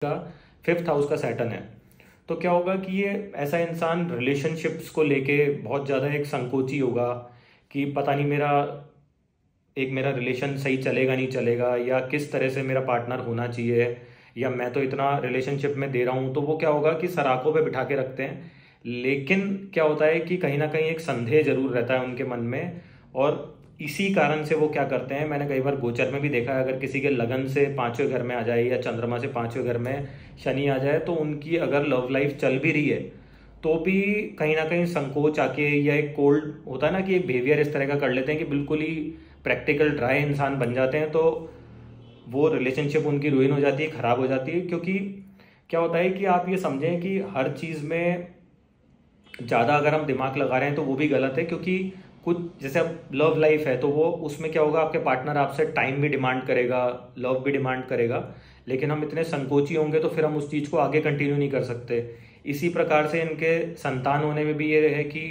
का 5th house का Saturn है। तो क्या होगा कि ये ऐसा इंसान रिलेशनशिप्स को लेके बहुत ज़्यादा एक संकोची होगा कि पता नहीं मेरा रिलेशन सही चलेगा नहीं चलेगा, या किस तरह से मेरा पार्टनर होना चाहिए, या मैं तो इतना रिलेशनशिप में दे रहा हूँ। तो वो क्या होगा कि सराखों पे बिठा के रखते हैं, लेकिन क्या होता है कि कहीं ना कहीं एक संदेह जरूर रहता है उनके मन में। और इसी कारण से वो क्या करते हैं, मैंने कई बार गोचर में भी देखा है, अगर किसी के लगन से 5वें घर में आ जाए या चंद्रमा से 5वें घर में शनि आ जाए, तो उनकी अगर लव लाइफ चल भी रही है तो भी कहीं ना कहीं संकोच आके, या एक कोल्ड होता है ना कि एक बिहेवियर इस तरह का कर लेते हैं कि बिल्कुल ही प्रैक्टिकल ड्राई इंसान बन जाते हैं। तो वो रिलेशनशिप उनकी रुइन हो जाती है, खराब हो जाती है। क्योंकि क्या होता है कि आप ये समझें कि हर चीज़ में ज़्यादा अगर हम दिमाग लगा रहे हैं तो वो भी गलत है। क्योंकि कुछ जैसे अब लव लाइफ है तो वो उसमें क्या होगा, आपके पार्टनर आपसे टाइम भी डिमांड करेगा, लव भी डिमांड करेगा, लेकिन हम इतने संकोची होंगे तो फिर हम उस चीज़ को आगे कंटिन्यू नहीं कर सकते। इसी प्रकार से इनके संतान होने में भी ये है कि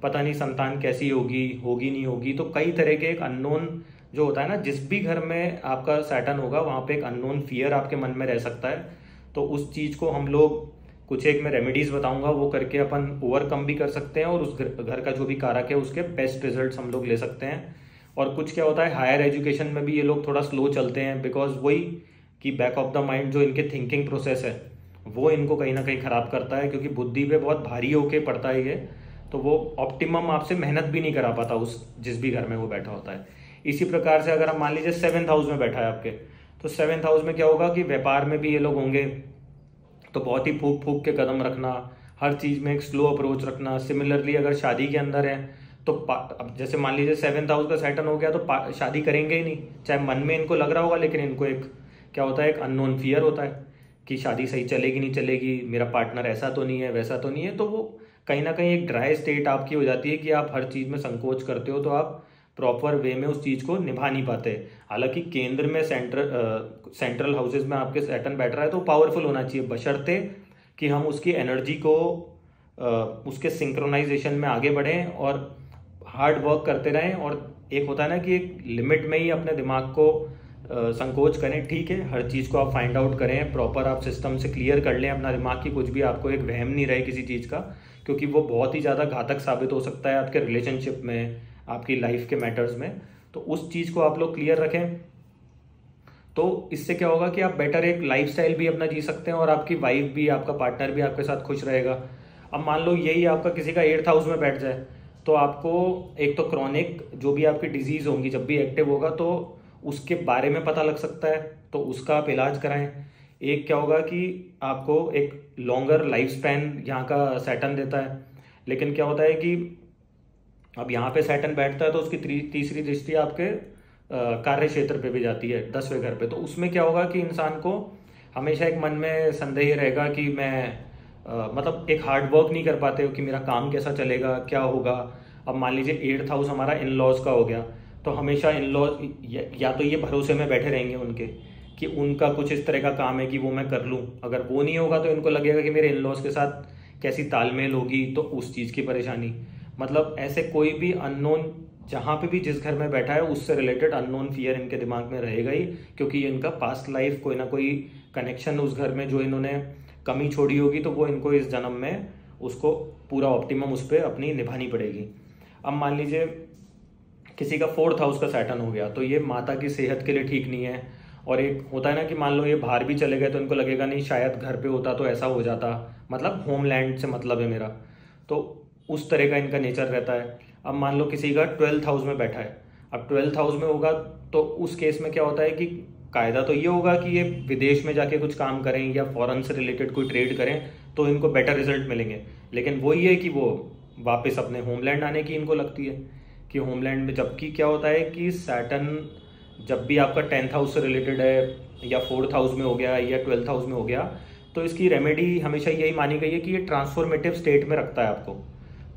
पता नहीं संतान कैसी होगी, होगी नहीं होगी। तो कई तरह के एक अननोन जो होता है ना, जिस भी घर में आपका सैटर्न होगा वहाँ पे एक अननोन फियर आपके मन में रह सकता है। तो उस चीज़ को हम लोग कुछ एक मैं रेमेडीज बताऊंगा, वो करके अपन ओवरकम भी कर सकते हैं, और उस घर का जो भी कारक है उसके बेस्ट रिजल्ट्स हम लोग ले सकते हैं। और कुछ क्या होता है, हायर एजुकेशन में भी ये लोग थोड़ा स्लो चलते हैं, बिकॉज वही कि बैक ऑफ द माइंड जो इनके थिंकिंग प्रोसेस है वो इनको कहीं ना कहीं खराब करता है, क्योंकि बुद्धि पे बहुत भारी होके पड़ता है ये। तो वो ऑप्टिमम आपसे मेहनत भी नहीं करा पाता उस जिस भी घर में वो बैठा होता है। इसी प्रकार से अगर हम मान लीजिए 7th हाउस में बैठा है आपके, तो 7th हाउस में क्या होगा कि व्यापार में भी ये लोग होंगे, तो बहुत ही फूक फूक के कदम रखना, हर चीज़ में एक स्लो अप्रोच रखना। सिमिलरली अगर शादी के अंदर है तो अब जैसे मान लीजिए 7th हाउस का सैटर्न हो गया तो शादी करेंगे ही नहीं, चाहे मन में इनको लग रहा होगा, लेकिन इनको एक क्या होता है, एक अननोन फियर होता है कि शादी सही चलेगी नहीं चलेगी, मेरा पार्टनर ऐसा तो नहीं है वैसा तो नहीं है। तो वो कहीं ना कहीं एक ड्राई स्टेट आपकी हो जाती है कि आप हर चीज़ में संकोच करते हो, तो आप प्रॉपर वे में उस चीज़ को निभा नहीं पाते। हालांकि केंद्र में सेंट्रल हाउसेज में आपके सैटर्न बैठ रहा है तो पावरफुल होना चाहिए, बशर्ते कि हम उसकी एनर्जी को उसके सिंक्रोनाइजेशन में आगे बढ़ें और हार्ड वर्क करते रहें। और एक होता है ना कि एक लिमिट में ही अपने दिमाग को संकोच करें। ठीक है, हर चीज़ को आप फाइंड आउट करें, प्रॉपर आप सिस्टम से क्लियर कर लें अपना दिमाग की, कुछ भी आपको एक वहम नहीं रहे किसी चीज़ का, क्योंकि वो बहुत ही ज़्यादा घातक साबित हो सकता है आपके रिलेशनशिप में, आपकी लाइफ के मैटर्स में। तो उस चीज़ को आप लोग क्लियर रखें, तो इससे क्या होगा कि आप बेटर एक लाइफस्टाइल भी अपना जी सकते हैं, और आपकी वाइफ भी, आपका पार्टनर भी आपके साथ खुश रहेगा। अब मान लो यही आपका किसी का 8th हाउस में बैठ जाए, तो आपको एक तो क्रॉनिक जो भी आपकी डिजीज होंगी जब भी एक्टिव होगा तो उसके बारे में पता लग सकता है, तो उसका आप इलाज कराएं। एक क्या होगा कि आपको एक लॉन्गर लाइफ स्पैन यहाँ का सैटर्न देता है। लेकिन क्या होता है कि अब यहाँ पे सैटर्न बैठता है तो उसकी तीसरी दृष्टि आपके कार्य क्षेत्र पे भी जाती है, 10वें घर पे। तो उसमें क्या होगा कि इंसान को हमेशा एक मन में संदेह रहेगा कि मैं मतलब एक हार्ड वर्क नहीं कर पाते हो कि मेरा काम कैसा चलेगा, क्या होगा। अब मान लीजिए 8th हाउस हमारा इन लॉज का हो गया, तो हमेशा इन लॉज या तो ये भरोसे में बैठे रहेंगे उनके कि उनका कुछ इस तरह का काम है कि वो मैं कर लूँ, अगर वो नहीं होगा तो इनको लगेगा कि मेरे इन लॉज के साथ कैसी तालमेल होगी, तो उस चीज़ की परेशानी। मतलब ऐसे कोई भी अननोन जहाँ पे भी जिस घर में बैठा है उससे रिलेटेड अननोन फियर इनके दिमाग में रहेगा ही, क्योंकि इनका पास्ट लाइफ कोई ना कोई कनेक्शन उस घर में जो इन्होंने कमी छोड़ी होगी, तो वो इनको इस जन्म में उसको पूरा ऑप्टिमम उस पर अपनी निभानी पड़ेगी। अब मान लीजिए किसी का 4th हाउस का सैटर्न हो गया, तो ये माता की सेहत के लिए ठीक नहीं है। और एक होता है ना कि मान लो ये बाहर भी चले गए तो इनको लगेगा नहीं शायद घर पे होता तो ऐसा हो जाता, मतलब होमलैंड से मतलब है मेरा, तो उस तरह का इनका नेचर रहता है। अब मान लो किसी का 12th हाउस में बैठा है, अब 12th हाउस में होगा तो उस केस में क्या होता है कि कायदा तो ये होगा कि ये विदेश में जाके कुछ काम करें या फॉरेन से रिलेटेड कोई ट्रेड करें तो इनको बेटर रिजल्ट मिलेंगे। लेकिन वो ये है कि वो वापस अपने होमलैंड आने की इनको लगती है कि होमलैंड में, जबकि क्या होता है कि सैटर्न जब भी आपका 10th हाउस से रिलेटेड है या 4th हाउस में हो गया या 12th हाउस में हो गया, तो इसकी रेमेडी हमेशा यही मानी गई है कि ये ट्रांसफॉर्मेटिव स्टेट में रखता है आपको।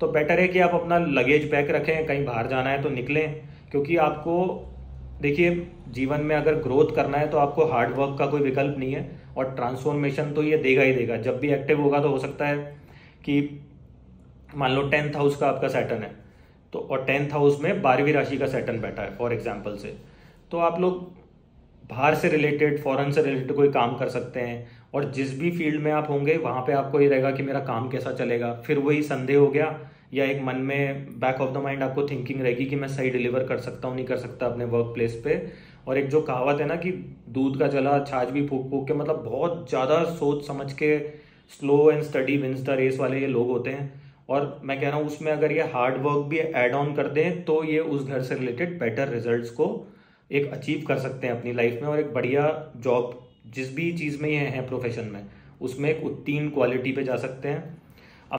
तो बेटर है कि आप अपना लगेज पैक रखें, कहीं बाहर जाना है तो निकलें। क्योंकि आपको देखिए जीवन में अगर ग्रोथ करना है तो आपको हार्ड वर्क का कोई विकल्प नहीं है, और ट्रांसफॉर्मेशन तो ये देगा ही देगा। जब भी एक्टिव होगा तो हो सकता है कि मान लो 10th हाउस का आपका सैटर्न है, तो और 10th हाउस में 12वीं राशि का सैटर्न बैठा है फॉर एग्जाम्पल से, तो आप लोग बाहर से रिलेटेड, फॉरेन से रिलेटेड कोई काम कर सकते हैं। और जिस भी फील्ड में आप होंगे वहाँ पे आपको ये रहेगा कि मेरा काम कैसा चलेगा। फिर वही संदेह हो गया, या एक मन में बैक ऑफ द माइंड आपको थिंकिंग रहेगी कि मैं सही डिलीवर कर सकता हूँ नहीं कर सकता अपने वर्क प्लेस पे। और एक जो कहावत है ना कि दूध का जला छाछ भी फूक फूक के, मतलब बहुत ज़्यादा सोच समझ के slow and steady wins the race वाले ये लोग होते हैं। और मैं कह रहा हूँ उसमें अगर ये हार्ड वर्क भी ऐड ऑन कर दें तो ये उस घर से रिलेटेड बेटर रिजल्ट्स को एक अचीव कर सकते हैं अपनी लाइफ में, और एक बढ़िया जॉब जिस भी चीज़ में ये है प्रोफेशन में उसमें एक उत्तीर्ण क्वालिटी पे जा सकते हैं।